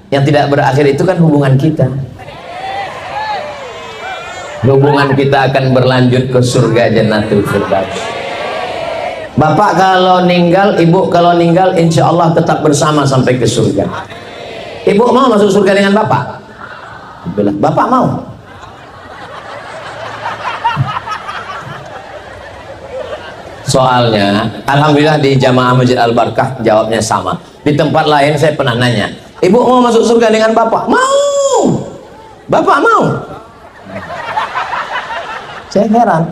Yang tidak berakhir itu kan hubungan kita. Hubungan kita akan berlanjut ke surga Jannatul Firdaus. Bapak kalau meninggal, ibu kalau meninggal, insya Allah tetap bersama sampai ke surga. Ibu mau masuk surga dengan bapak? Bilang, bapak mau? Soalnya, alhamdulillah di Jamaah Masjid Al-Barkah jawabnya sama. Di tempat lain saya pernah nanya, ibu mau masuk surga dengan bapak? Mau. Bapak mau? Saya heran,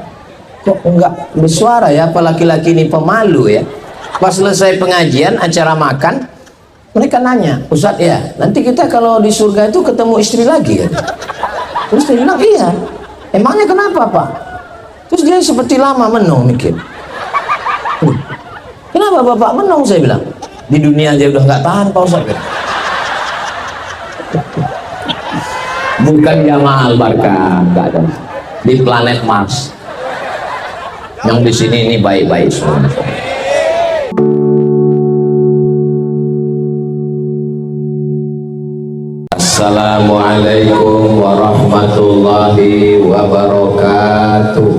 kok enggak bersuara ya, apa laki-laki ini pemalu ya. Pas selesai pengajian acara makan, mereka nanya, Ustadz ya, nanti kita kalau di surga itu ketemu istri lagi ya? Terus dia bilang, iya. Emangnya kenapa Pak? Terus dia seperti lama menung mikir, kenapa bapak menung? Saya bilang, di dunia aja udah nggak tahan Pak Ustadz. Bukan Jamaah Al-Barkah, nggak ada. Di planet Mars. Yang di sini ini baik-baik semua. Assalamualaikum warahmatullahi wabarakatuh.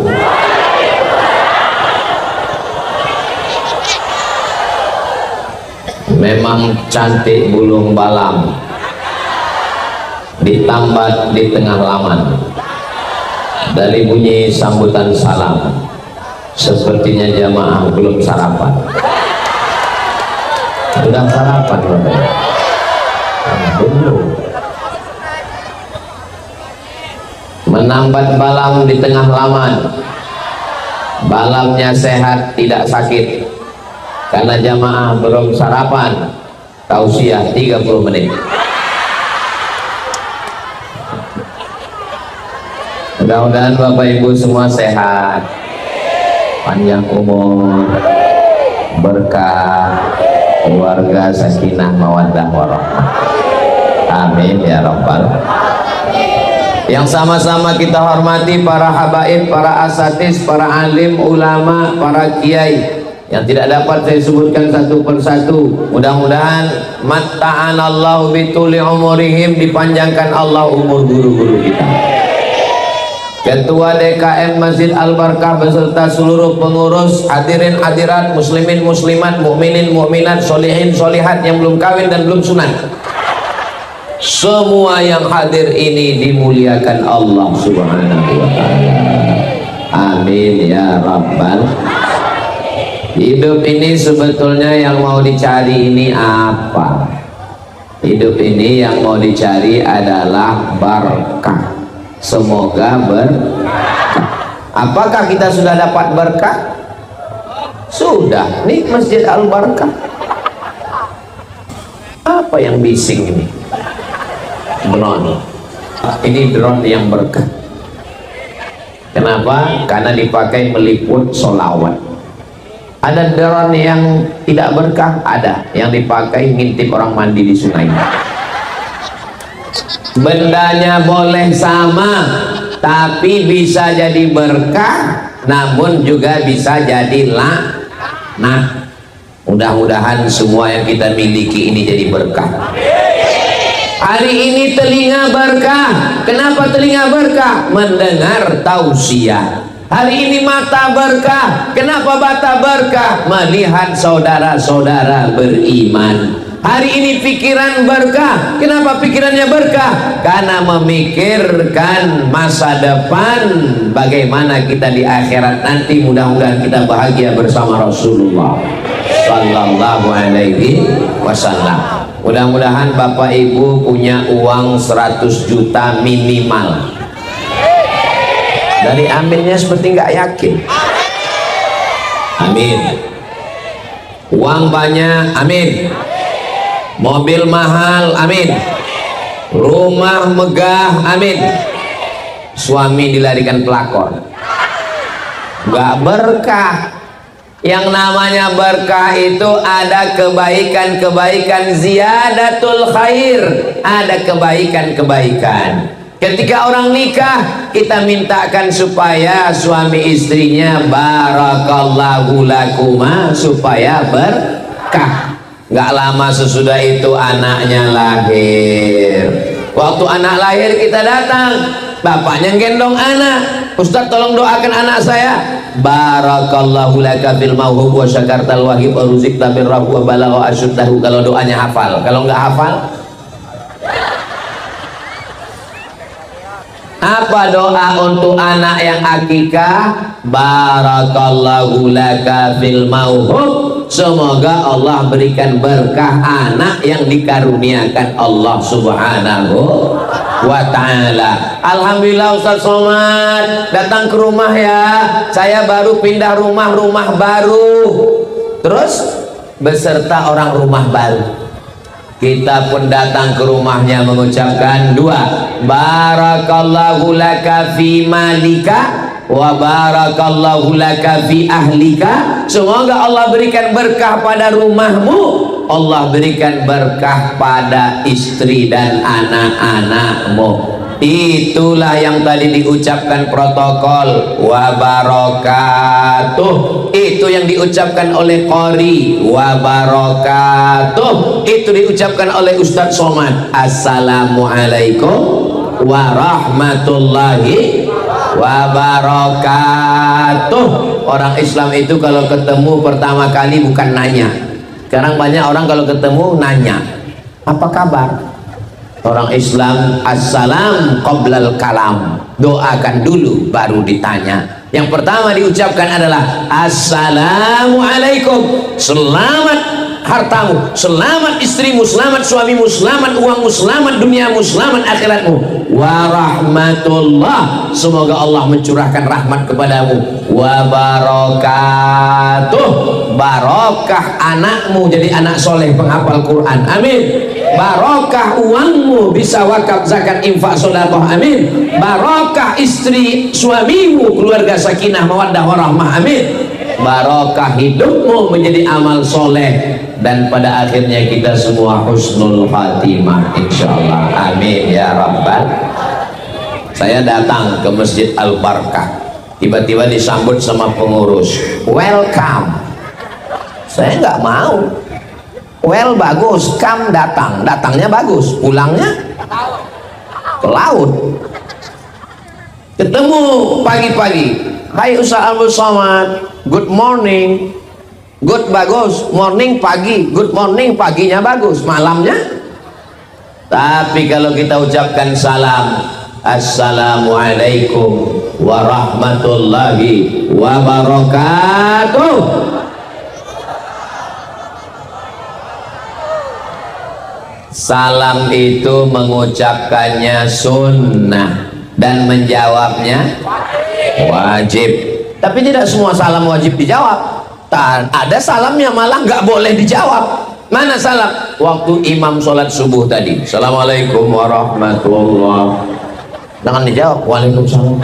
Memang cantik bulung balam, ditambat di tengah laman. Dari bunyi sambutan salam, sepertinya jamaah belum sarapan. Sudah sarapan Bapak? Belum. Menambat balam di tengah laman. Balamnya sehat, tidak sakit. Karena jamaah belum sarapan. Tausiah 30 menit. Mudah-mudahan Bapak Ibu semua sehat, panjang umur, berkah, keluarga sakinah mawaddah warahmah. Amin ya rabbal. Yang sama-sama kita hormati para habaib, para asatis, para alim, ulama, para kiai yang tidak dapat saya sebutkan satu persatu. Mudah-mudahan matta'anallahu bituli umurihim, dipanjangkan Allah umur guru-guru kita. Ketua DKM Masjid Al-Barkah beserta seluruh pengurus, hadirin hadirat, muslimin muslimat, mukminin mukminat, solihin solihat yang belum kawin dan belum sunat. Semua yang hadir ini dimuliakan Allah Subhanahu wa ta'ala. Amin ya rabbal. Hidup ini sebetulnya yang mau dicari ini apa? Hidup ini yang mau dicari adalah berkah. Semoga berkah. Apakah kita sudah dapat berkah? Sudah. Nih Masjid Al-Barkah. Apa yang bising ini? Drone. Ini drone yang berkah. Kenapa? Karena dipakai meliput sholawat. Ada drone yang tidak berkah? Ada. Yang dipakai ngintip orang mandi di sungai. Bendanya boleh sama, tapi bisa jadi berkah, namun juga bisa jadi laknat. Mudah-mudahan semua yang kita miliki ini jadi berkah. Hari ini telinga berkah. Kenapa telinga berkah? Mendengar tausiah. Hari ini mata berkah. Kenapa mata berkah? Melihat saudara-saudara beriman. Hari ini pikiran berkah. Kenapa pikirannya berkah? Karena memikirkan masa depan, bagaimana kita di akhirat nanti. Mudah-mudahan kita bahagia bersama Rasulullah Sallallahu Alaihi Wasallam. Mudah-mudahan Bapak Ibu punya uang 100 juta minimal. Dari aminnya seperti nggak yakin. Amin. Uang banyak, amin. Mobil mahal, amin. Rumah megah, amin. Suami dilarikan pelakor, nggak berkah. Yang namanya berkah itu ada kebaikan-kebaikan, ziyadatul khair, ada kebaikan-kebaikan. Ketika orang nikah, kita mintakan supaya suami istrinya barakallahu lakuma, supaya berkah. Nggak lama sesudah itu anaknya lahir. Waktu anak lahir kita datang, bapaknya gendong anak. Ustaz tolong doakan anak saya. Barakallahu laka fil mauhub wa syakartal wahib wa ruzikta birrahu wa balagha asyuddahu. Kalau doanya hafal, kalau nggak hafal apa doa untuk anak yang akikah? Barakallahu laka fil mauhub, semoga Allah berikan berkah anak yang dikaruniakan Allah subhanahu wa ta'ala. Alhamdulillah Ustaz Somad datang ke rumah ya, saya baru pindah rumah baru, terus beserta orang rumah baru. Kita pun datang ke rumahnya mengucapkan dua, barakallahu laka fi malika wa barakallahu laka fi ahlika. Semoga Allah berikan berkah pada rumahmu, Allah berikan berkah pada istri dan anak-anakmu. Itulah yang tadi diucapkan protokol wa barakatuh, itu yang diucapkan oleh qori wa barakatuh, itu diucapkan oleh Ustadz Somad. Assalamualaikum warahmatullahi wabarakatuh. Orang Islam itu kalau ketemu pertama kali bukan nanya. Sekarang banyak orang kalau ketemu nanya, apa kabar? Orang Islam assalam qoblal kalam, doakan dulu baru ditanya. Yang pertama diucapkan adalah assalamualaikum, selamat hartamu, selamat istrimu, selamat suamimu, selamat uangmu, selamat duniamu, selamat akhiratmu. Warahmatullah, semoga Allah mencurahkan rahmat kepadamu. Wabarakatuh, barokah anakmu jadi anak soleh penghafal Quran, amin. Barokah uangmu bisa wakaf zakat infak sedekah, amin. Barokah istri suamimu keluarga sakinah mawaddah warahmah, amin. Barokah hidupmu menjadi amal soleh, dan pada akhirnya kita semua husnul khatimah insyaallah, amin ya rabbal. Saya datang ke Masjid Al Barkah, tiba-tiba disambut sama pengurus, welcome. Saya nggak mau. Well bagus, kam datang, datangnya bagus, pulangnya ke laut. Ketemu pagi-pagi, hai Ustaz Abdul Somad, good morning. Good bagus, morning pagi, good morning paginya bagus, malamnya. Tapi kalau kita ucapkan salam, assalamualaikum warahmatullahi wabarakatuh. Salam itu mengucapkannya sunnah dan menjawabnya wajib. Tapi tidak semua salam wajib dijawab. Ada salamnya malah nggak boleh dijawab. Mana salam? Waktu imam sholat subuh tadi, assalamualaikum warahmatullah, jangan dijawab waalaikumsalam.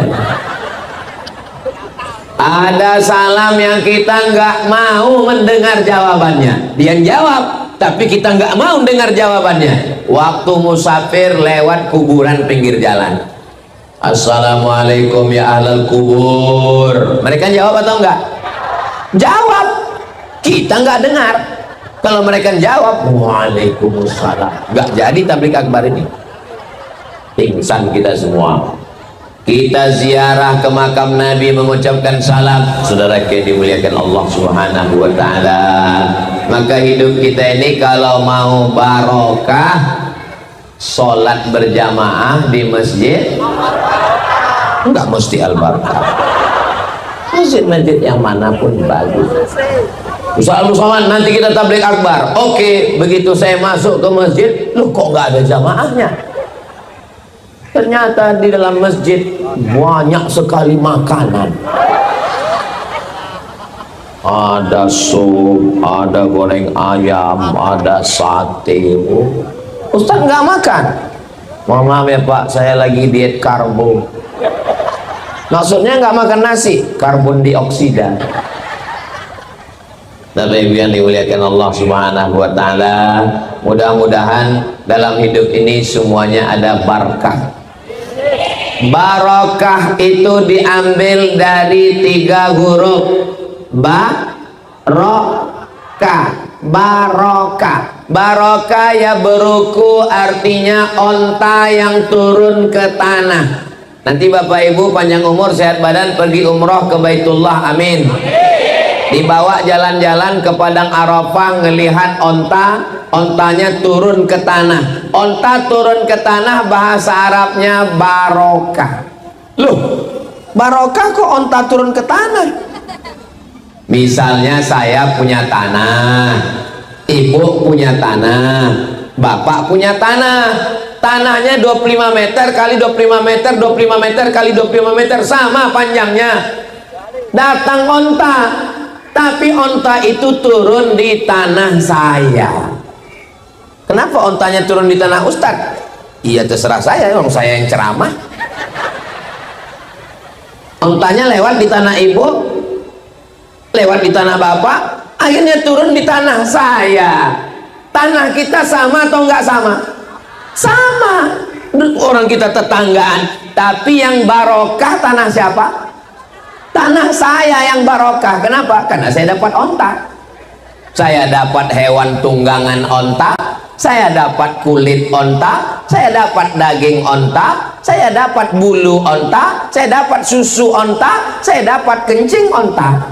Ada salam yang kita nggak mau mendengar jawabannya, dia jawab tapi kita nggak mau dengar jawabannya. Waktu musafir lewat kuburan pinggir jalan, assalamualaikum ya ahlal kubur, mereka jawab atau enggak? Jawab, kita nggak dengar. Kalau mereka jawab waalaikumsalam, nggak jadi tabligh akbar ini, pingsan kita semua. Kita ziarah ke makam Nabi mengucapkan salam, saudara yang dimuliakan Allah subhanahu wa ta'ala. Maka hidup kita ini kalau mau barokah, sholat berjamaah di masjid, enggak mesti Al-Barkah, masjid-masjid yang manapun bagus. Ustaz Abdul Somad, nanti kita tabligh akbar. Oke, begitu saya masuk ke masjid, loh kok nggak ada jamaahnya? Ternyata di dalam masjid banyak sekali makanan. Ada sup, ada goreng ayam, ada sate. Ustaz nggak makan. Mohon maaf ya Pak, saya lagi diet karbo. Maksudnya nggak makan nasi, karbon dioksida. Bapak Ibu yang dimuliakan Allah subhanahu wa ta'ala, mudah-mudahan dalam hidup ini semuanya ada barakah. Barokah itu diambil dari 3 huruf barokah. barokah. Barokah ya beruku, artinya onta yang turun ke tanah. Nanti Bapak Ibu panjang umur sehat badan pergi umroh ke Baitullah, amin. Dibawa jalan-jalan ke padang Arafah, ngelihat onta, ontanya turun ke tanah. Onta turun ke tanah bahasa Arabnya barokah. Loh, barokah kok onta turun ke tanah? Misalnya saya punya tanah, ibu punya tanah, bapak punya tanah. Tanahnya 25 meter kali 25 meter, 25 meter kali 25 meter, sama panjangnya. Datang onta, tapi onta itu turun di tanah saya. Kenapa ontanya turun di tanah Ustadz? Iya terserah saya, orang saya yang ceramah. Ontanya lewat di tanah ibu, lewat di tanah bapak, akhirnya turun di tanah saya. Tanah kita sama atau enggak sama? Sama. Orang kita tetanggaan, tapi yang barokah tanah siapa? Tanah saya yang barokah. Kenapa? Karena saya dapat onta, saya dapat hewan tunggangan onta, saya dapat kulit onta, saya dapat daging onta, saya dapat bulu onta, saya dapat susu onta, saya dapat kencing onta.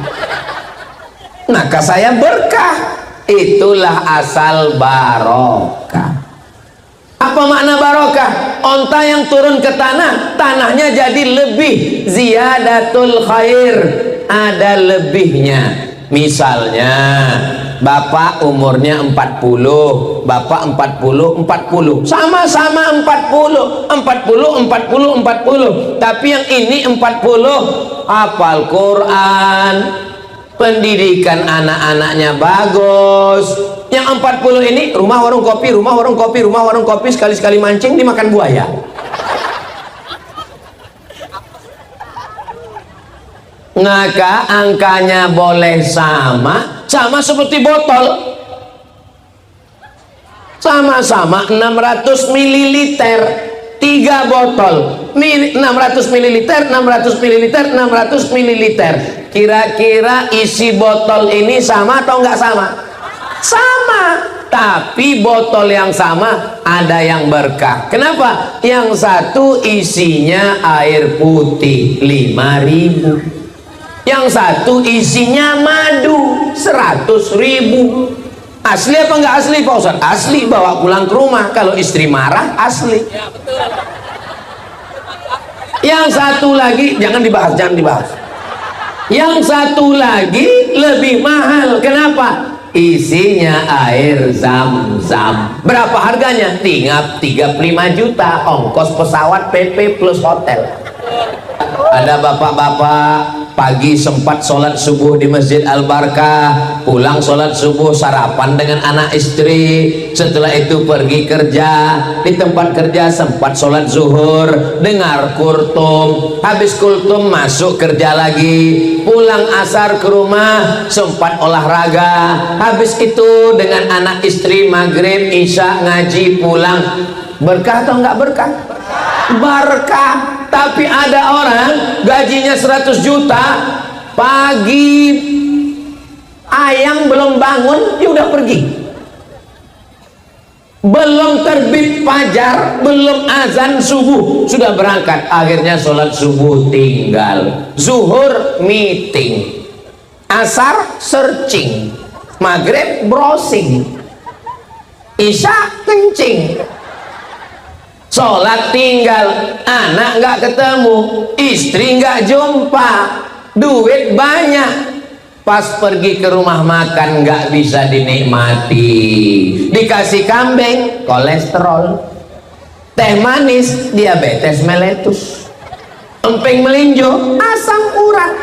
Maka saya berkah. Itulah asal barokah. Apa makna barokah? Onta yang turun ke tanah, tanahnya jadi lebih, ziyadatul khair, ada lebihnya. Misalnya bapak umurnya 40, bapak 40, 40, sama-sama 40, 40, 40, 40, tapi yang ini 40 hafal Quran, pendidikan anak-anaknya bagus. Yang 40 ini rumah warung kopi, rumah warung kopi, rumah warung kopi, sekali-sekali mancing dimakan buaya. Maka angkanya boleh sama, sama seperti botol, sama-sama 600 ml, 3 botol, 600 ml, 600 ml, 600 ml. Kira-kira isi botol ini sama atau enggak sama? Sama, tapi botol yang sama ada yang berkah. Kenapa? Yang satu isinya air putih 5.000, yang satu isinya madu 100.000. Asli apa enggak asli Pak Ustadz? Asli, bawa pulang ke rumah. Kalau istri marah asli. Yang satu lagi jangan dibahas, jangan dibahas. Yang satu lagi lebih mahal. Kenapa? Isinya air zam-zam. Berapa harganya? Tinggal 35 juta, ongkos pesawat, PP plus hotel. Ada bapak-bapak pagi sempat sholat subuh di Masjid Al-Barkah, pulang sholat subuh sarapan dengan anak istri, setelah itu pergi kerja, di tempat kerja sempat sholat zuhur, dengar kultum, habis kultum masuk kerja lagi, pulang asar ke rumah sempat olahraga, habis itu dengan anak istri maghrib isya ngaji pulang. Berkah atau enggak berkah? Berkah. Tapi ada orang gajinya 100 juta, pagi ayam belum bangun dia udah pergi, belum terbit fajar, belum azan subuh sudah berangkat. Akhirnya sholat subuh tinggal, zuhur meeting, asar searching, maghrib browsing, isya kencing, sholat tinggal, anak nggak ketemu, istri nggak jumpa, duit banyak, pas pergi ke rumah makan nggak bisa dinikmati, dikasih kambing kolesterol, teh manis diabetes meletus, emping melinjo asam urat,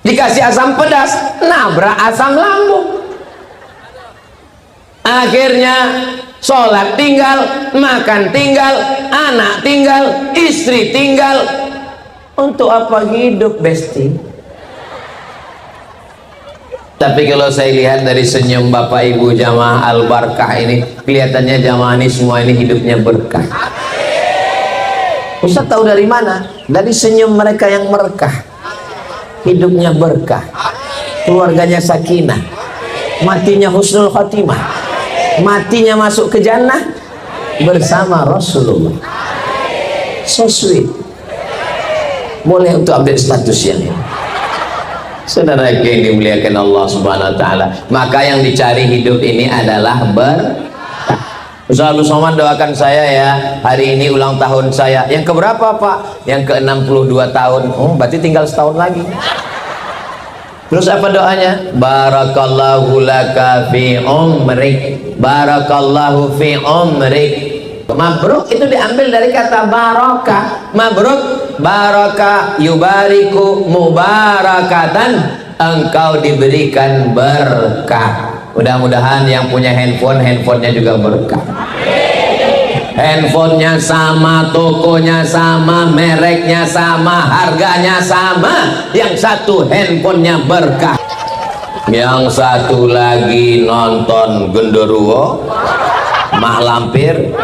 dikasih asam pedas nabrak asam lambung. Akhirnya sholat tinggal, makan tinggal, anak tinggal, istri tinggal. Untuk apa hidup, Besti? Tapi kalau saya lihat dari senyum Bapak Ibu jamaah Al-Barkah ini, kelihatannya jamaah ini semua ini hidupnya berkah. Ustaz tahu dari mana? Dari senyum mereka yang merekah. Hidupnya berkah, keluarganya sakinah, matinya husnul khotimah, matinya masuk ke jannah bersama Rasulullah. So sweet. Boleh untuk update status yang ini. Saudara yang dimuliakan Allah Subhanahu wa taala, maka yang dicari hidup ini adalah berkah. Ustaz Abdul Somad doakan saya ya, hari ini ulang tahun saya. Yang keberapa Pak? Yang ke-62 tahun. Berarti tinggal setahun lagi. Terus apa doanya? Barakallahu laka fi umrik, barakallahu fi umrik. Mabruk itu diambil dari kata barokah. Mabruk, barokah, yubariku, mubarakatan, engkau diberikan berkah. Mudah-mudahan yang punya handphone, handphonenya juga berkah. Handphonenya sama, tokonya sama, mereknya sama, harganya sama. Yang satu handphonenya berkah, yang satu lagi nonton genderuwo, mak lampir,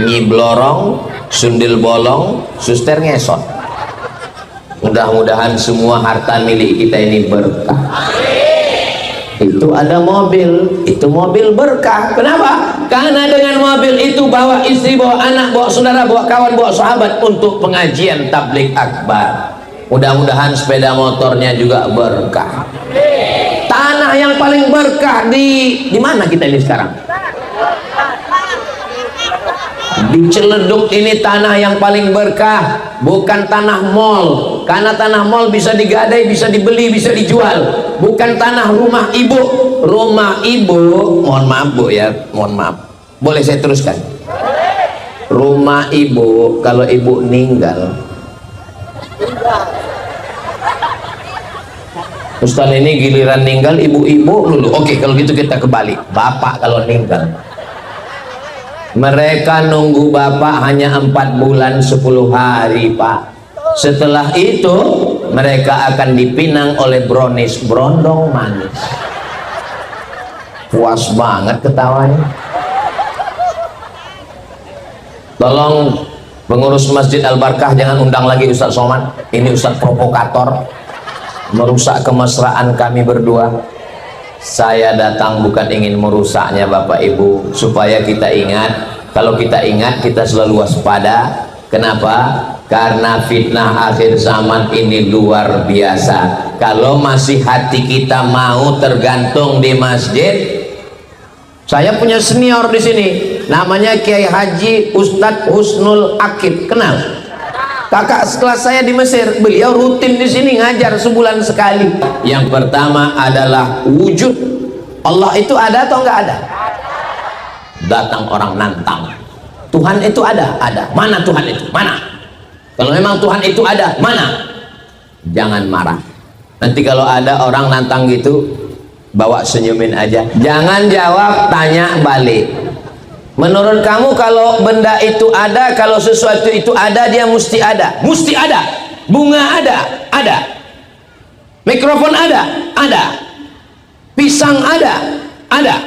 nyiblorong, sundil bolong, suster ngesot. Mudah-mudahan semua harta milik kita ini berkah. Itu ada mobil, itu mobil berkah. Kenapa? Karena dengan mobil itu bawa istri, bawa anak, bawa saudara, bawa kawan, bawa sahabat untuk pengajian tabligh akbar. Mudah-mudahan sepeda motornya juga berkah. Tanah yang paling berkah di mana kita ini sekarang? Di Ciledug ini tanah yang paling berkah, bukan tanah mall. Karena tanah mall bisa digadai, bisa dibeli, bisa dijual. Bukan tanah rumah ibu. Rumah ibu, mohon maaf Bu ya, mohon maaf. Boleh saya teruskan? Rumah ibu, kalau ibu meninggal, Ustaz ini giliran meninggal ibu-ibu dulu. Oke, kalau gitu kita kebalik. Bapak kalau meninggal, mereka nunggu bapak hanya 4 bulan 10 hari Pak. Setelah itu mereka akan dipinang oleh brownies brondong manis. Puas banget ketawanya. Tolong pengurus Masjid Al-Barkah jangan undang lagi Ustaz Somad. Ini Ustaz provokator, merusak kemesraan kami berdua. Saya datang bukan ingin merusaknya Bapak Ibu, supaya kita ingat. Kalau kita ingat, kita selalu waspada. Kenapa? Karena fitnah akhir zaman ini luar biasa. Kalau masih hati kita mau tergantung di masjid. Saya punya senior di sini, namanya Kiai Haji Ustadz Husnul Akib. Kenal? Kakak sekelas saya di Mesir. Beliau rutin di sini ngajar sebulan sekali. Yang pertama adalah wujud. Allah itu ada atau enggak ada? Datang orang nantang. Tuhan itu ada? Ada. Mana Tuhan itu? Mana? Kalau memang Tuhan itu ada, mana? Jangan marah. Nanti kalau ada orang nantang gitu, bawa senyumin aja. Jangan jawab, tanya balik. Menurut kamu kalau benda itu ada, kalau sesuatu itu ada, dia mesti ada? Mesti ada. Bunga ada? Ada. Mikrofon ada? Ada. Pisang ada? Ada.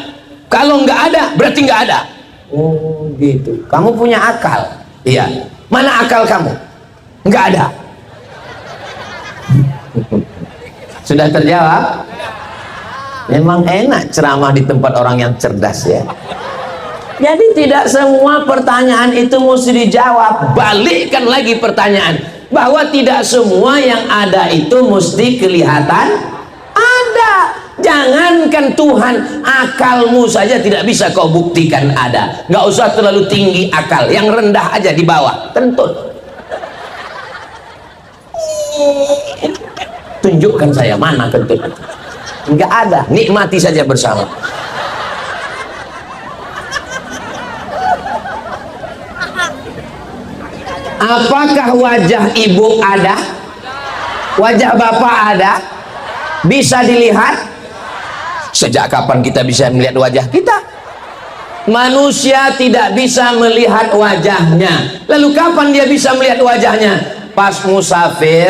Kalau nggak ada, berarti nggak ada. Oh gitu. Kamu punya akal? Iya. Mana akal kamu? Nggak ada. Sudah terjawab? Memang enak ceramah di tempat orang yang cerdas ya. Jadi tidak semua pertanyaan itu mesti dijawab. Balikkan lagi pertanyaan, bahwa tidak semua yang ada itu mesti kelihatan ada. Jangankan Tuhan, akalmu saja tidak bisa kau buktikan ada. Nggak usah terlalu tinggi akal, yang rendah aja di bawah, kentut. Tunjukkan saya mana kentut. Nggak ada, nikmati saja bersama. Apakah wajah ibu ada? Wajah bapak ada? Bisa dilihat? Sejak kapan kita bisa melihat wajah kita? Manusia tidak bisa melihat wajahnya. Lalu kapan dia bisa melihat wajahnya? Pas musafir,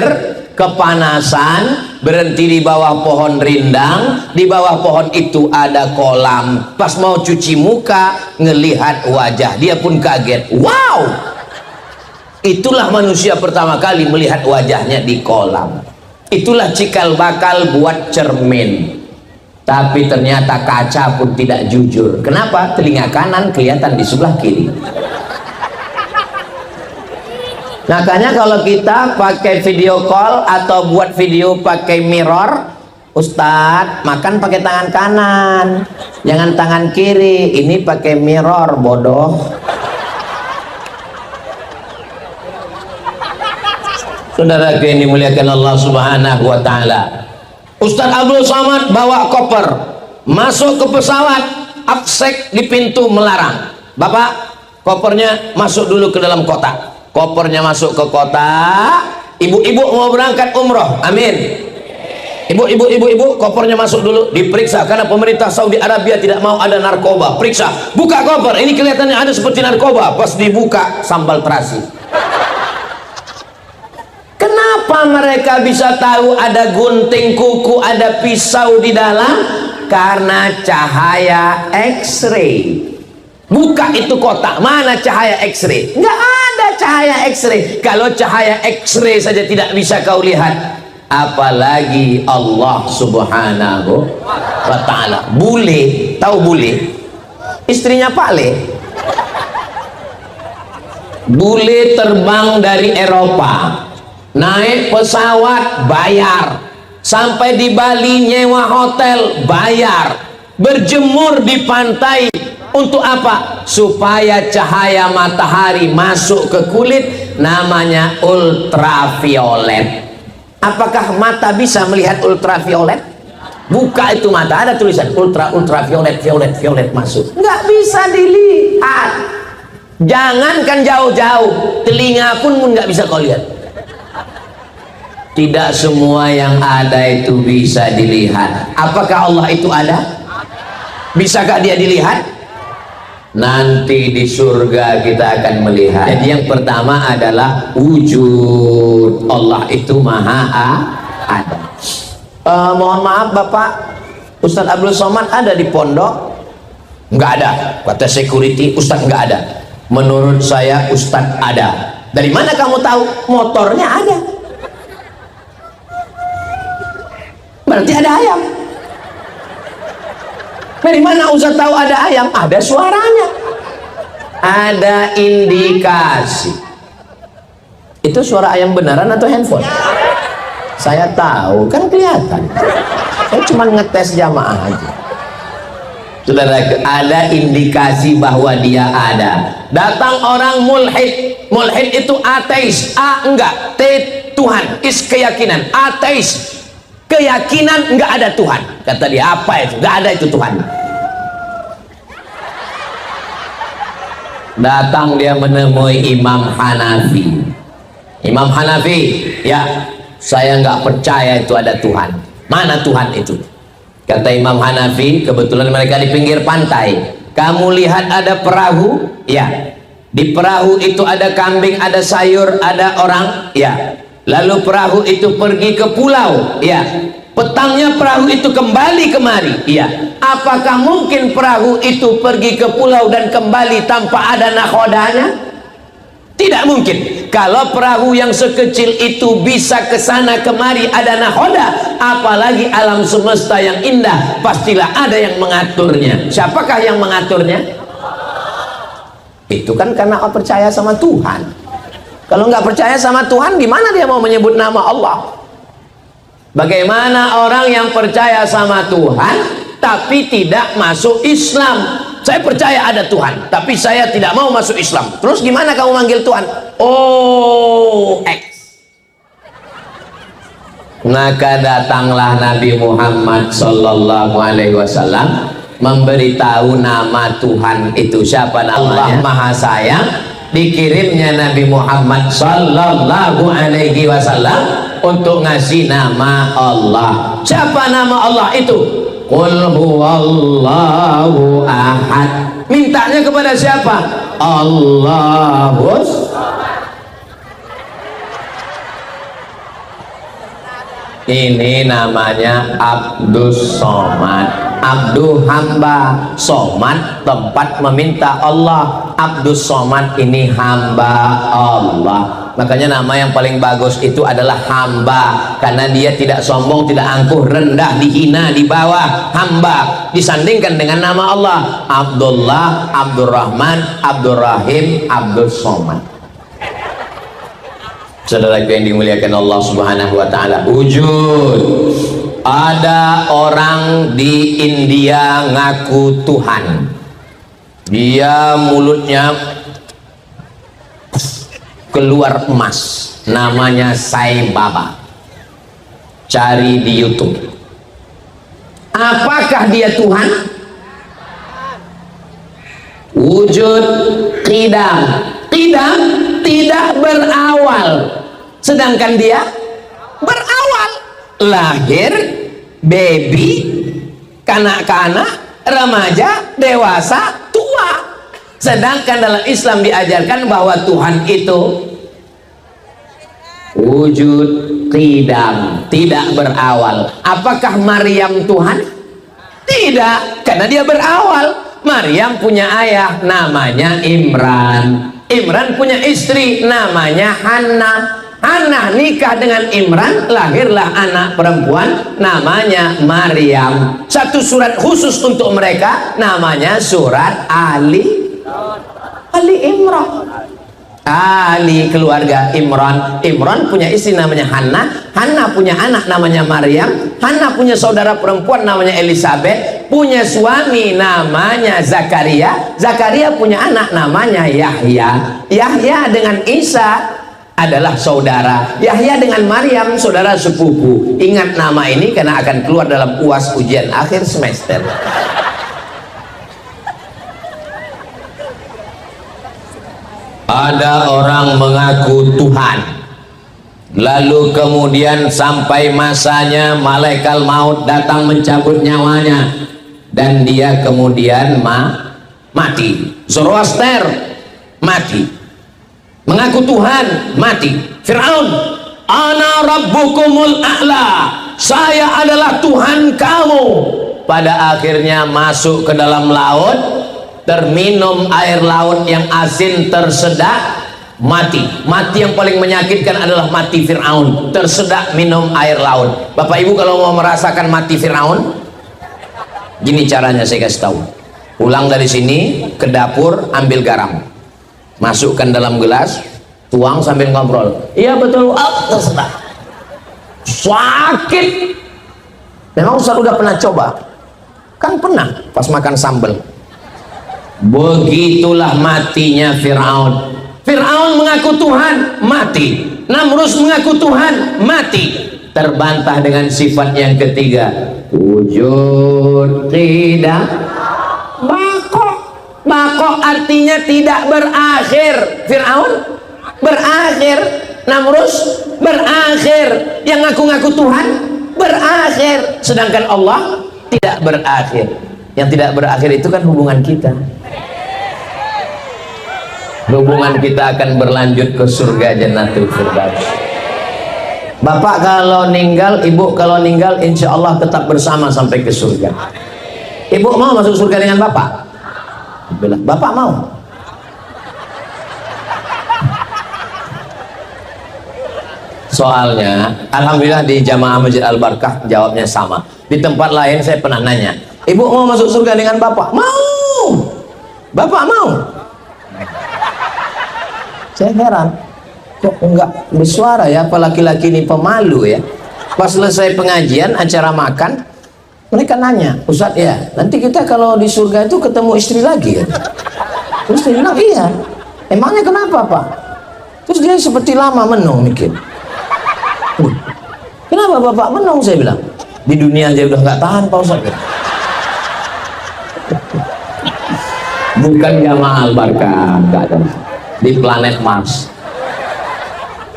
kepanasan, berhenti di bawah pohon rindang. Di bawah pohon itu ada kolam. Pas mau cuci muka, ngelihat wajah, dia pun kaget. Wow, itulah manusia pertama kali melihat wajahnya di kolam. Itulah cikal bakal buat cermin. tapi ternyata kaca pun tidak jujur. Kenapa? Telinga kanan kelihatan di sebelah kiri. Makanya kalau kita pakai video call atau buat video pakai mirror, Ustadz makan pakai tangan kanan, jangan tangan kiri. Ini pakai mirror, bodoh. Saudara yang dimuliakan Allah Subhanahu wa taala, Ustadz Abdul Somad bawa koper masuk ke pesawat, absek di pintu melarang. Bapak, kopernya masuk dulu ke dalam kotak. Kopernya masuk ke kotak. Ibu-ibu mau berangkat umroh, amin. Ibu, kopernya masuk dulu, diperiksa karena pemerintah Saudi Arabia tidak mau ada narkoba. Periksa, buka koper, ini kelihatannya ada seperti narkoba. Pas dibuka, sambal terasi. Kenapa mereka bisa tahu ada gunting kuku, ada pisau di dalam? Karena cahaya X-ray. Buka itu kotak, mana cahaya X-ray? Nggak ada cahaya X-ray. Kalau cahaya X-ray saja tidak bisa kau lihat, apalagi Allah Subhanahu wa ta'ala. Bule, tahu bule? Istrinya Pak Le. Bule terbang dari Eropa, naik pesawat bayar, sampai di Bali nyewa hotel bayar, berjemur di pantai. Untuk apa? Supaya cahaya matahari masuk ke kulit, namanya ultraviolet. Apakah mata bisa melihat ultraviolet? Buka itu mata, ada tulisan ultraviolet, violet masuk. Nggak bisa dilihat. Jangankan jauh-jauh, telinga pun nggak bisa kau lihat. Tidak semua yang ada itu bisa dilihat. Apakah Allah itu ada? Bisakah dia dilihat? Nanti di surga kita akan melihat. Jadi yang pertama adalah wujud Allah itu maha ada. Mohon maaf Bapak, Ustadz Abdul Somad ada di pondok? Nggak ada, kata security. Ustadz nggak ada. Menurut saya Ustadz ada. Dari mana kamu tahu? Motornya ada. Berarti ada ayam. Dari mana Ustaz tahu ada ayam? Ada suaranya, ada indikasi. Itu suara ayam beneran atau handphone? Saya tahu, kan kelihatan. Saya cuma ngetes jamaah aja. Saudara, ada indikasi bahwa dia ada. Datang orang mulhid. Mulhid itu ateis. A enggak, T Tuhan, is keyakinan. Ateis, keyakinan enggak ada Tuhan. Kata dia, apa itu? Enggak ada itu Tuhan. Datang dia menemui Imam Hanafi. Imam Hanafi, ya, saya enggak percaya itu ada Tuhan. Mana Tuhan itu? Kata Imam Hanafi, kebetulan mereka di pinggir pantai. Kamu lihat ada perahu? Ya. Di perahu itu ada kambing, ada sayur, ada orang? Ya. Lalu perahu itu pergi ke pulau? Ya. Petangnya perahu itu kembali kemari? Iya. Apakah mungkin perahu itu pergi ke pulau dan kembali tanpa ada nakhodanya? Tidak mungkin. Kalau perahu yang sekecil itu bisa ke sana kemari ada nakhoda, apalagi alam semesta yang indah, pastilah ada yang mengaturnya. Siapakah yang mengaturnya? Itu kan karena percaya sama Tuhan. Kalau nggak percaya sama Tuhan, gimana dia mau menyebut nama Allah? Bagaimana orang yang percaya sama Tuhan tapi tidak masuk Islam? Saya percaya ada Tuhan, tapi saya tidak mau masuk Islam. Terus gimana kamu manggil Tuhan? Oh, X. Maka datanglah Nabi Muhammad sallallahu alaihi wasallam memberitahu nama Tuhan itu siapa namanya. Allah Maha Sayang. Dikirimnya Nabi Muhammad sallallahu alaihi wasallam untuk ngasih nama Allah. Siapa nama Allah itu? Qul huwallahu ahad. Mintanya kepada siapa? Allahus. Ini namanya Abdus Somad. Abdu hamba, Somad tempat meminta Allah. Abdus Somad ini hamba Allah. Makanya nama yang paling bagus itu adalah hamba, karena dia tidak sombong, tidak angkuh, rendah, dihina, di bawah. Hamba disandingkan dengan nama Allah, Abdullah, Abdurrahman, Abdurrahim, Abdul Somad. Saudara yang dimuliakan Allah Subhanahu wa taala, wujud. Ada orang di India ngaku Tuhan. Dia mulutnya keluar emas, namanya Sai Baba. Cari di YouTube. Apakah dia Tuhan? Wujud qidam. Qidam tidak berawal, sedangkan dia berawal. Lahir, baby, kanak-kanak, remaja, dewasa, tua. Sedangkan dalam Islam diajarkan bahwa Tuhan itu wujud qidam, tidak berawal. Apakah Maryam Tuhan? Tidak, karena dia berawal. Maryam punya ayah namanya Imran. Imran punya istri namanya Hannah. Hannah nikah dengan Imran, lahirlah anak perempuan namanya Maryam. Satu surat khusus untuk mereka namanya surat Ali Imran. Ali keluarga Imran. Imran punya istri namanya Hannah. Hannah punya anak namanya Maryam. Hannah punya saudara perempuan namanya Elizabeth. Punya suami namanya Zakaria. Zakaria punya anak namanya Yahya. Yahya dengan Isa adalah saudara. Yahya dengan Maryam saudara sepupu. Ingat nama ini karena akan keluar dalam UAS ujian akhir semester. Ada orang mengaku Tuhan, lalu kemudian sampai masanya malaikat maut datang mencabut nyawanya, dan dia kemudian mati. Zoroaster mati, mengaku Tuhan mati. Fir'aun, ana rabbukumul a'la, saya adalah Tuhan kamu. Pada akhirnya masuk ke dalam laut, terminum air laut yang asin, tersedak, mati. Mati yang paling menyakitkan adalah mati Fir'aun, tersedak minum air laut. Bapak Ibu kalau mau merasakan mati Fir'aun, gini caranya saya kasih tahu. Pulang dari sini ke dapur, ambil garam, masukkan dalam gelas, tuang sambil ngobrol. Iya betul, tersedak, sakit. Memang Ustaz udah pernah coba? Kan pernah pas makan sambal. Begitulah matinya Fir'aun. Fir'aun mengaku Tuhan, mati. Namrus mengaku Tuhan, mati. Terbantah dengan sifat yang ketiga, wujud tidak bako. Bako artinya tidak berakhir. Fir'aun berakhir, Namrus berakhir, yang ngaku-ngaku Tuhan berakhir, sedangkan Allah tidak berakhir. Yang tidak berakhir itu kan hubungan kita. Hubungan kita akan berlanjut ke surga Jannatul Firdaus. Bapak kalau ninggal, ibu kalau ninggal, insya Allah tetap bersama sampai ke surga. Ibu mau masuk surga dengan bapak? Bilang, bapak mau? Soalnya, alhamdulillah di Jamaah Masjid Al-Barkah jawabnya sama. Di tempat lain saya pernah nanya, ibu mau masuk surga dengan bapak? Mau. Bapak mau? Saya heran, kok enggak bersuara ya, apa laki-laki ini pemalu ya. Pas selesai pengajian, acara makan, mereka nanya, Ustaz ya, nanti kita kalau di surga itu ketemu istri lagi ya? Terus dia bilang, iya. Emangnya kenapa Pak? Terus dia seperti lama menung mikir. Kenapa Bapak menung? Saya bilang, di dunia aja udah nggak tahan Pak Ustaz. Bukan Jamaah Al-Barkah, nggak ada. Di planet Mars.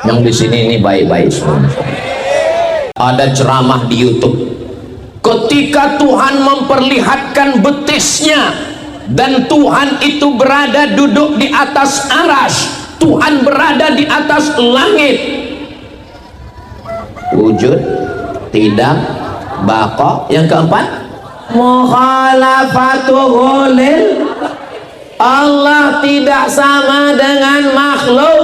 Yang di sini ini baik-baik semua. Ada ceramah di YouTube. Ketika Tuhan memperlihatkan betisnya, dan Tuhan itu berada duduk di atas arsy, Tuhan berada di atas langit. Wujud tidak baqo. Yang keempat, mukhalafatuhu lil, Allah tidak sama dengan makhluk.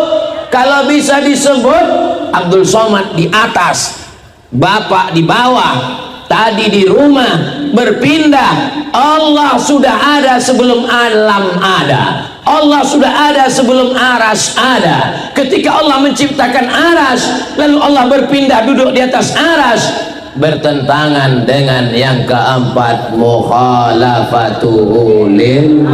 Kalau bisa disebut Abdul Somad di atas, Bapak di bawah, tadi di rumah, berpindah. Allah sudah ada sebelum alam ada, Allah sudah ada sebelum aras ada. Ketika Allah menciptakan aras, lalu Allah berpindah duduk di atas aras, bertentangan dengan yang keempat, mukhalafatuhu lil.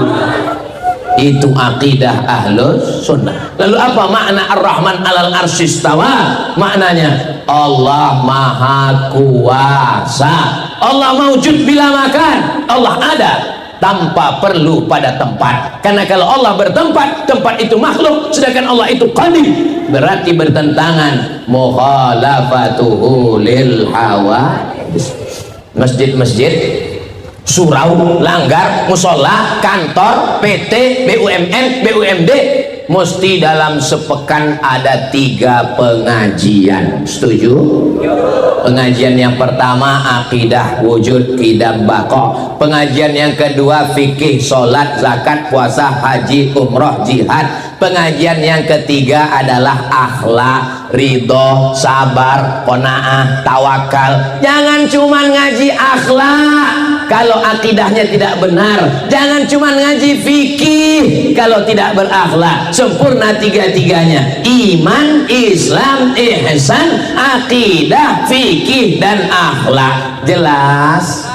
Itu akidah ahlus sunnah. Lalu apa makna ar-Rahman alal arsyistawa? Maknanya Allah maha kuasa, Allah mawjud bila makan, Allah ada tanpa perlu pada tempat. Karena kalau Allah bertempat, tempat itu makhluk, sedangkan Allah itu qadim, berarti bertentangan. Mukhalafatuhu lil hawa. Masjid-masjid, surau, langgar, musola, kantor, PT, BUMN, BUMD mesti dalam sepekan ada 3 pengajian. Setuju? Pengajian yang pertama akidah wujud qidam baqa. Pengajian yang kedua fikih, sholat, zakat, puasa, haji, umroh, jihad. Pengajian yang ketiga adalah akhlak, ridho, sabar, qanaah, tawakal. Jangan cuma ngaji akhlak kalau akidahnya tidak benar, jangan cuma ngaji fikih kalau tidak berakhlak. Sempurna 3-tiganya: iman, Islam, ihsan, akidah, fikih, dan akhlak. Jelas?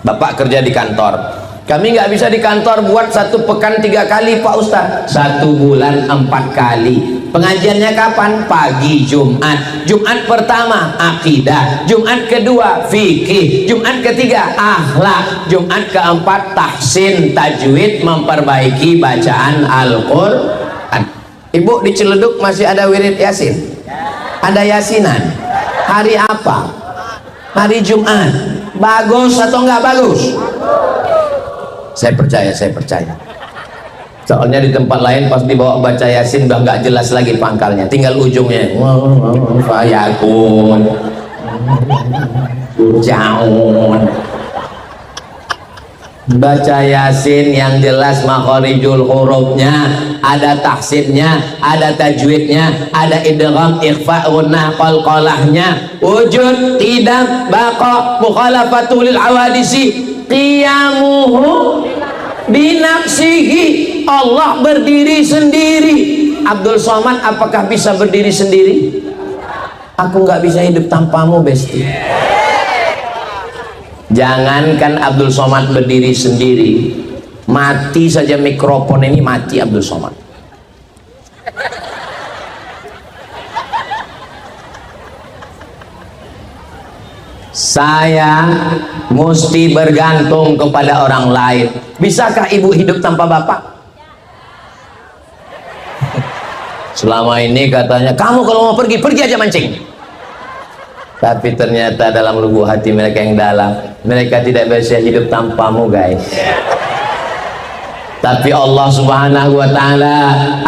Bapak kerja di kantor, kami nggak bisa di kantor buat 1 pekan 3 kali Pak Ustadz, 1 bulan 4 kali. Pengajiannya kapan? Pagi Jumat. Jumat pertama akidah, Jumat kedua fikih, Jumat ketiga akhlak, Jumat keempat tahsin tajwid, memperbaiki bacaan Al-Quran. Ibu di Ciledug masih ada wirid yasin? Ada yasinan? Hari apa? Hari Jumat. Bagus atau enggak bagus? Saya percaya, saya percaya. Soalnya di tempat lain pas dibawa baca yasin udah nggak jelas lagi pangkalnya, tinggal ujungnya. Fayakun, jaun. Baca yasin yang jelas makharijul hurufnya, ada tahsinnya, ada tajwidnya, ada idgham, ikhfa, gunnah, qalqalahnya, wujud, tidak, baqa, mukhalafatul lil awadisi, qiyamuhu binafsihi. Allah berdiri sendiri. Abdul Somad apakah bisa berdiri sendiri? Aku nggak bisa hidup tanpamu, Besti. Jangankan Abdul Somad berdiri sendiri, mati saja mikrofon ini mati Abdul Somad. Saya mesti bergantung kepada orang lain. Bisakah ibu hidup tanpa bapak? Selama ini katanya, kamu kalau mau pergi, pergi aja mancing. Tapi ternyata dalam lubuk hati mereka yang dalam, mereka tidak bisa hidup tanpamu, guys. Tapi Allah Subhanahu wa ta'ala,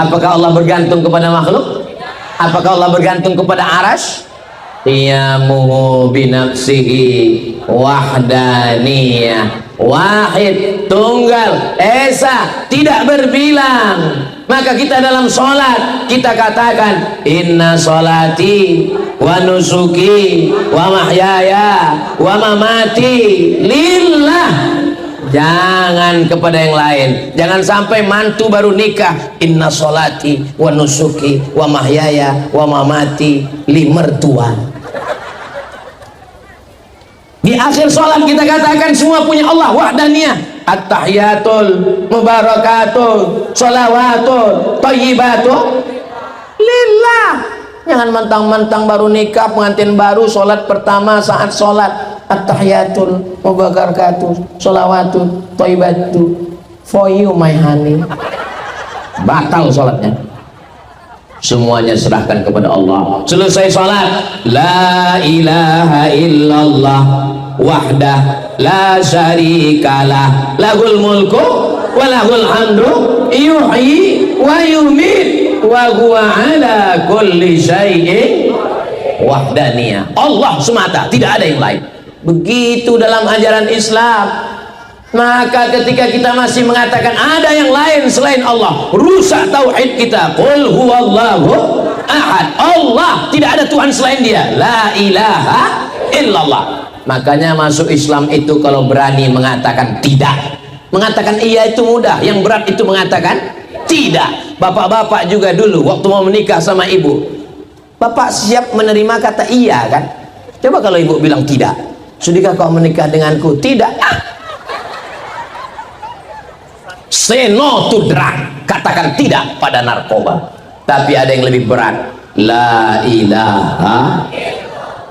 apakah Allah bergantung kepada makhluk? Apakah Allah bergantung kepada aras? Qiyamuhu binafsihi wahdaniyah, wahid, tunggal, esa, tidak berbilang. Maka kita dalam sholat kita katakan inna sholati wa nusuki wa mahyaya wa mamati lillah. Jangan kepada yang lain. Jangan sampai mantu baru nikah, inna sholati wa nusuki wa mahyaya wa mamati li mertua. Di akhir sholat kita katakan semua punya Allah, wahdaniyah, at-tahiyatul mubarakatul sholawatul thayyibatul lillah. Jangan mentang-mentang baru nikah, pengantin baru, sholat pertama saat sholat at-tahiyatul mubarakatul sholawatul thayyibatul for you my honey. Batal sholatnya. Semuanya serahkan kepada Allah. Selesai sholat, la ilaha illallah wahdah la syarikalah lahul mulku wa lahul hamdu yuhyi wa yumit wa huwa ala kulli syai'in wahdaniyah. Allah semata, tidak ada yang lain. Begitu dalam ajaran Islam. Maka ketika kita masih mengatakan ada yang lain selain Allah, rusak tauhid kita. Qul huwallahu ahad. Allah, tidak ada Tuhan selain Dia. La ilaha illallah. Makanya masuk Islam itu kalau berani mengatakan tidak. Mengatakan iya itu mudah, yang berat itu mengatakan tidak. Bapak-bapak juga dulu waktu mau menikah sama ibu, bapak siap menerima kata iya kan? Coba kalau ibu bilang tidak, sudahkah kau menikah denganku? Tidak. Say no to drug, katakan tidak pada narkoba. Tapi ada yang lebih berat, la ilaha,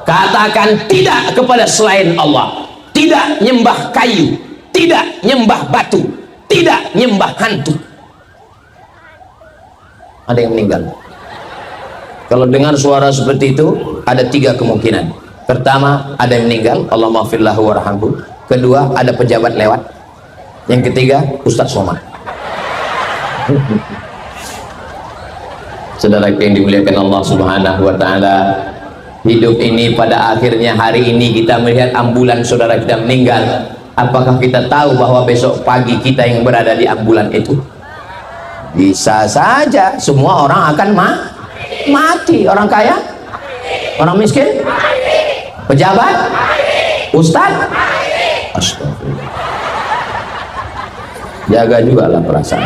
katakan tidak kepada selain Allah. Tidak nyembah kayu, tidak nyembah batu, tidak nyembah hantu. Ada yang meninggal. Kalau dengar suara seperti itu, ada 3 kemungkinan. Pertama, ada yang meninggal, Allah maafillahu warhamhu. Kedua, ada pejabat lewat. Yang ketiga, Ustadz Somad. Saudara yang dimuliakan Allah subhanahu wa ta'ala, hidup ini pada akhirnya hari ini kita melihat ambulan saudara kita meninggal. Apakah kita tahu bahwa besok pagi kita yang berada di ambulan itu? Bisa saja semua orang akan mati. Orang kaya, orang miskin, pejabat, ustadz. Astagfirullah. Jaga juga lah perasaan.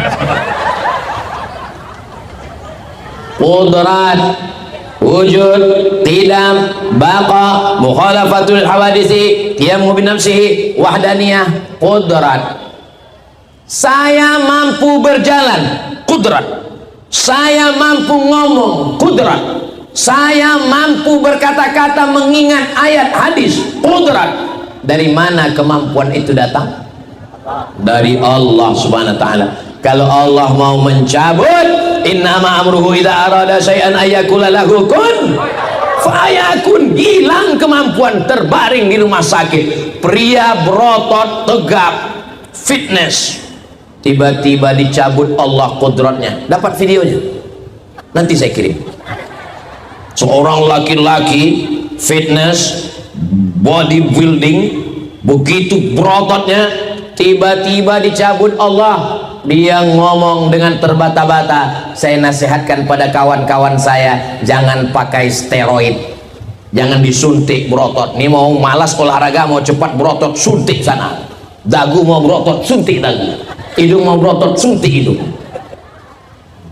Qudrat, wujud, qidam, baqa, mukhalafatul hawadisi, qiyamu binafsihi, wahdaniyah. Qudrat, saya mampu berjalan, qudrat. Saya mampu ngomong, qudrat. Saya mampu berkata-kata mengingat ayat hadis, qudrat. Dari mana kemampuan itu datang? Dari Allah subhanahu wa ta'ala. Kalau Allah mau mencabut, innama amruhu idza arada syai'an ayyakula lahu kun fayakun. Hilang kemampuan, terbaring di rumah sakit, pria berotot tegap fitness, tiba-tiba dicabut Allah kodratnya. Dapat videonya, nanti saya kirim. Seorang laki-laki fitness bodybuilding, begitu berototnya, tiba-tiba dicabut Allah. Dia ngomong dengan terbata-bata. Saya nasihatkan pada kawan-kawan saya, jangan pakai steroid, jangan disuntik berotot. Ini mau malas olahraga, mau cepat berotot, suntik sana. Dagu mau berotot, suntik dagu. Hidung mau berotot, suntik hidung.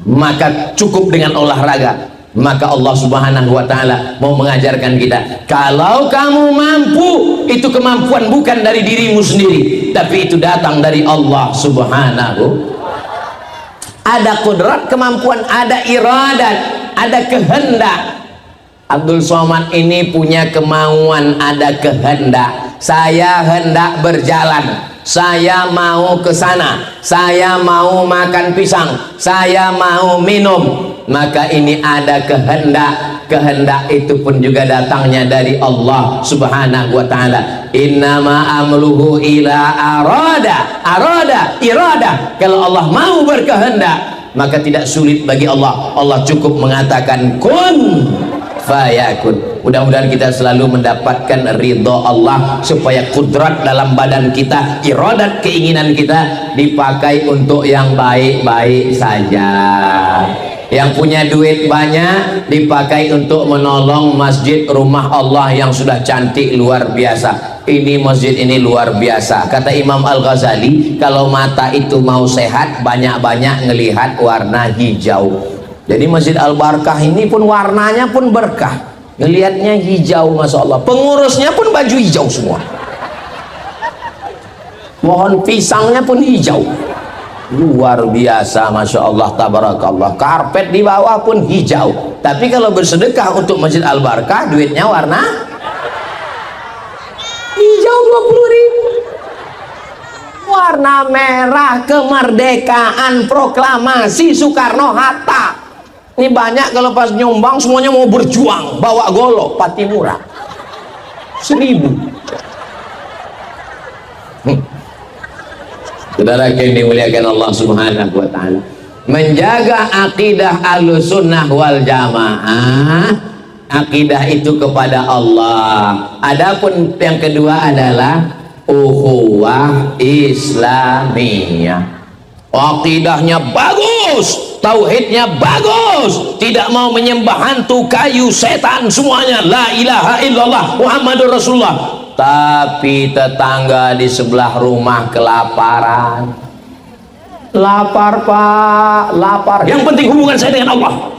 Maka cukup dengan olahraga. Maka Allah subhanahu wa ta'ala mau mengajarkan kita, kalau kamu mampu, itu kemampuan bukan dari dirimu sendiri, tapi itu datang dari Allah subhanahu. Ada kudrat, kemampuan, ada iradat, ada kehendak. Abdul Somad ini punya kemauan, ada kehendak. Saya hendak berjalan, saya mau ke sana, saya mau makan pisang, saya mau minum. Maka ini ada kehendak. Kehendak itu pun juga datangnya dari Allah subhanahu wa ta'ala. Innama amruhu ila arada irada. Kalau Allah mau berkehendak, maka tidak sulit bagi Allah. Allah cukup mengatakan kun fayakun. Mudah-mudahan kita selalu mendapatkan ridho Allah, supaya kudrat dalam badan kita, iradat keinginan kita dipakai untuk yang baik-baik saja. Yang punya duit banyak dipakai untuk menolong masjid rumah Allah yang sudah cantik luar biasa. Ini masjid ini luar biasa. Kata Imam Al-Ghazali, kalau mata itu mau sehat, banyak-banyak ngelihat warna hijau. Jadi Masjid Al-Barkah ini pun warnanya pun berkah, ngelihatnya hijau, masya Allah. Pengurusnya pun baju hijau semua, pohon pisangnya pun hijau, luar biasa, masya Allah, tabarakallah. Karpet di bawah pun hijau. Tapi kalau bersedekah untuk Masjid Al-Barkah, duitnya warna hijau 20.000. Warna merah kemerdekaan, proklamasi Soekarno-Hatta. Ini banyak kalau pas nyumbang semuanya mau berjuang, bawa golok Patimura 1000. Saudara yang dimuliakan Allah subhanahu wa ta'ala, menjaga akidah Ahlussunnah wal Jamaah, akidah itu kepada Allah. Adapun yang kedua adalah ukhuwah Islamiyah. Aqidahnya bagus, tauhidnya bagus, tidak mau menyembah hantu, kayu, setan, semuanya la ilaha illallah Muhammadur Rasulullah. Tapi tetangga di sebelah rumah kelaparan. Lapar pak, lapar. Yang penting hubungan saya dengan Allah.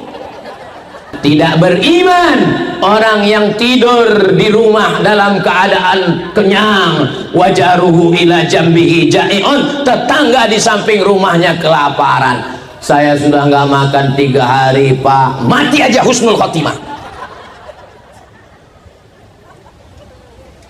Tidak beriman orang yang tidur di rumah dalam keadaan kenyang, wajaruhu ila jambihi ja'iun, tetangga di samping rumahnya kelaparan. Saya sudah nggak makan 3 hari pak, mati aja husnul khotimah.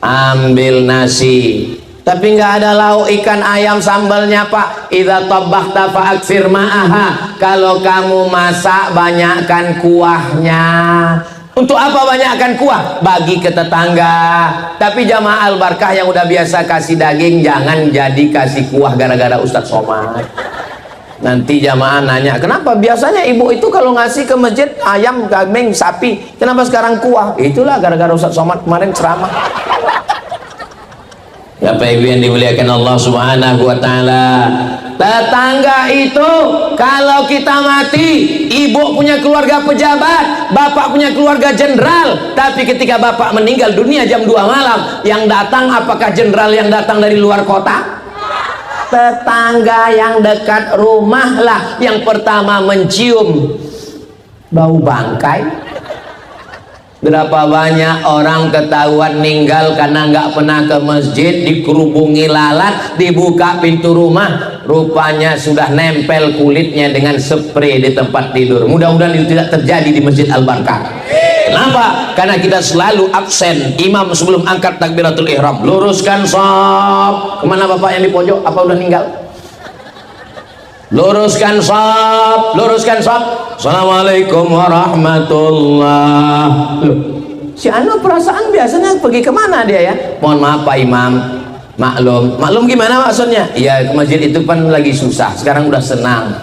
Ambil nasi tapi nggak ada lauk ikan ayam sambalnya pak. Idza tabakhta fa'aktsir ma'aha, kalau kamu masak banyakkan kuahnya. Untuk apa banyakkan kuah? Bagi ke tetangga. Tapi jamaah al-barkah yang udah biasa kasih daging, jangan jadi kasih kuah gara-gara Ustadz Somad. Nanti jamaah nanya, kenapa biasanya ibu itu kalau ngasih ke masjid ayam, kambing, sapi, kenapa sekarang kuah? Itulah gara-gara Ustadz Somad kemarin ceramah. Bapak Ibu yang dimuliakan Allah Subhanahu wa taala, tetangga itu kalau kita mati, ibu punya keluarga pejabat, bapak punya keluarga jenderal, tapi ketika bapak meninggal dunia jam 2 malam, yang datang apakah jenderal yang datang dari luar kota? Tetangga yang dekat rumah lah yang pertama mencium bau bangkai. Berapa banyak orang ketahuan meninggal karena nggak pernah ke masjid, dikerubungi lalat, dibuka pintu rumah, rupanya sudah nempel kulitnya dengan spray di tempat tidur. Mudah-mudahan itu tidak terjadi di Masjid Al-Barkah. Kenapa? Karena kita selalu absen. Imam sebelum angkat takbiratul ihram, luruskan shaf. Kemana bapak yang di pojok? Apa udah meninggal? Luruskan shaf, luruskan shaf. Assalamualaikum warahmatullah. Loh, si anu perasaan biasanya pergi kemana dia ya? Mohon maaf Pak Imam, maklum gimana maksudnya? Ya ke masjid itu kan lagi susah, sekarang udah senang.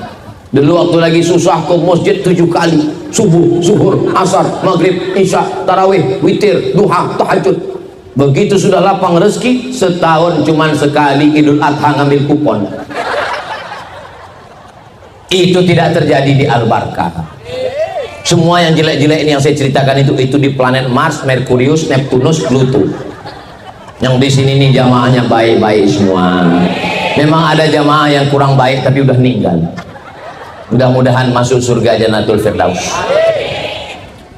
Dulu waktu lagi susah ke masjid 7 kali, subuh, zuhur, asar, maghrib, isya, tarawih, witir, duha, tahajud. Begitu sudah lapang rezeki, setahun cuman sekali Idul Adha ngambil kupon. Itu tidak terjadi di Al-Barkah. Semua yang jelek-jelek ini yang saya ceritakan itu di planet Mars, Merkurius, Neptunus, Pluto. Yang di sini nih jamaahnya baik-baik semua. Memang ada jamaah yang kurang baik tapi udah meninggal. Mudah-mudahan masuk surga Jannatul Firdaus.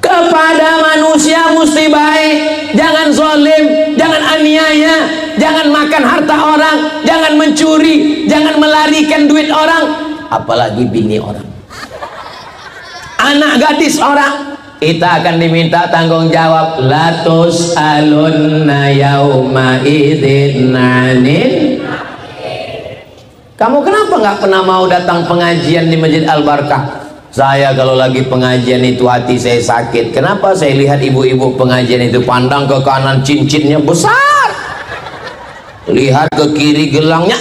Kepada manusia mesti baik, jangan zalim, jangan aniaya, jangan makan harta orang, jangan mencuri, jangan melarikan duit orang. Apalagi bini orang, anak gadis orang, kita akan diminta tanggung jawab. Latus alunna yauma idzin anin. Kamu kenapa nggak pernah mau datang pengajian di Masjid Al-Barkah? Saya kalau lagi pengajian itu hati saya sakit. Kenapa? Saya lihat ibu-ibu pengajian itu pandang ke kanan cincinnya besar, lihat ke kiri gelangnya.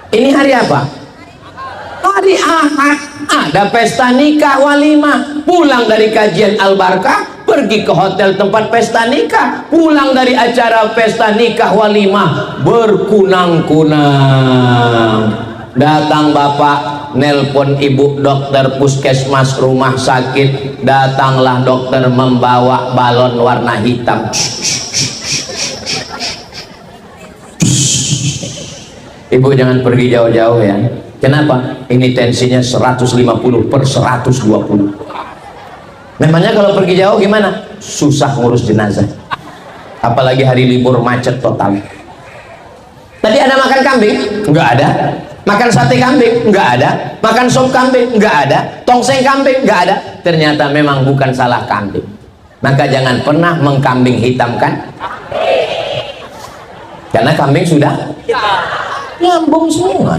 Ini hari apa? Hari Ahad. Ada pesta nikah walimah. Pulang dari kajian Al-Barkah, pergi ke hotel tempat pesta nikah. Pulang dari acara pesta nikah walimah, berkunang-kunang. Datang bapak, nelpon ibu dokter puskesmas rumah sakit. Datanglah dokter membawa balon warna hitam. Ibu jangan pergi jauh-jauh ya. Kenapa? Ini tensinya 150/120. Memangnya kalau pergi jauh gimana? Susah ngurus jenazah. Apalagi hari libur macet total. Tadi ada makan kambing? Enggak ada. Makan sate kambing? Enggak ada. Makan sop kambing? Enggak ada. Tongseng kambing? Enggak ada. Ternyata memang bukan salah kambing. Maka jangan pernah mengkambing hitamkan. Karena kambing sudah nyambung semua.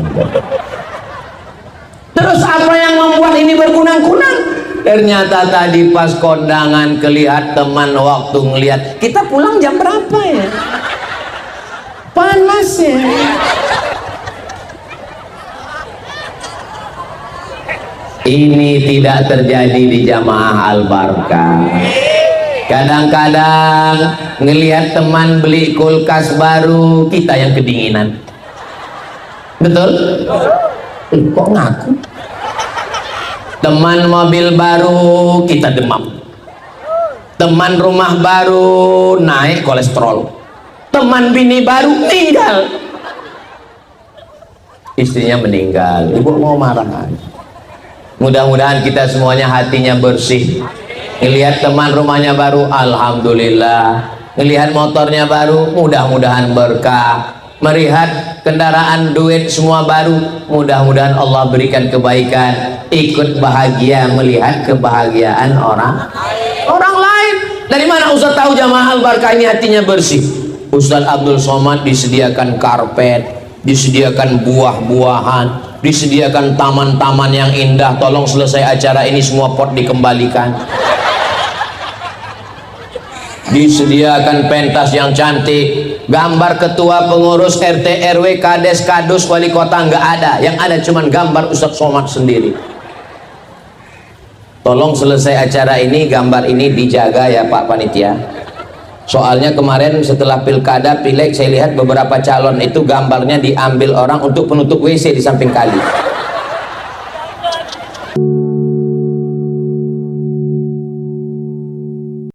Terus apa yang membuat ini berkunang-kunang? Ternyata tadi pas kondangan kelihat teman waktu ngelihat kita pulang jam berapa ya? Panas ya. Ini tidak terjadi di jamaah Al-Barkah. Kadang-kadang ngelihat teman beli kulkas baru, kita yang kedinginan. Betul? Kok ngaku? Teman mobil baru, kita demam. Teman rumah baru, naik kolesterol. Teman bini baru, meninggal. Istrinya meninggal, ibu mau marah aja. Mudah-mudahan kita semuanya hatinya bersih. Ngelihat teman rumahnya baru, alhamdulillah. Ngelihat motornya baru, mudah-mudahan berkah. Melihat kendaraan duit semua baru, mudah-mudahan Allah berikan kebaikan. Ikut bahagia melihat kebahagiaan orang lain. Dari mana Ustaz tahu jamaah al-barkah ini hatinya bersih? Ustaz Abdul Somad disediakan karpet, disediakan buah-buahan, disediakan taman-taman yang indah. Tolong selesai acara ini semua pot dikembalikan. Disediakan pentas yang cantik, gambar ketua pengurus RT RW kades kadus wali kota nggak ada, yang ada cuman gambar Ustaz Somad sendiri. Tolong selesai acara ini gambar ini dijaga ya Pak Panitia. Soalnya kemarin setelah pilkada pileg saya lihat beberapa calon itu gambarnya diambil orang untuk penutup WC di samping kali.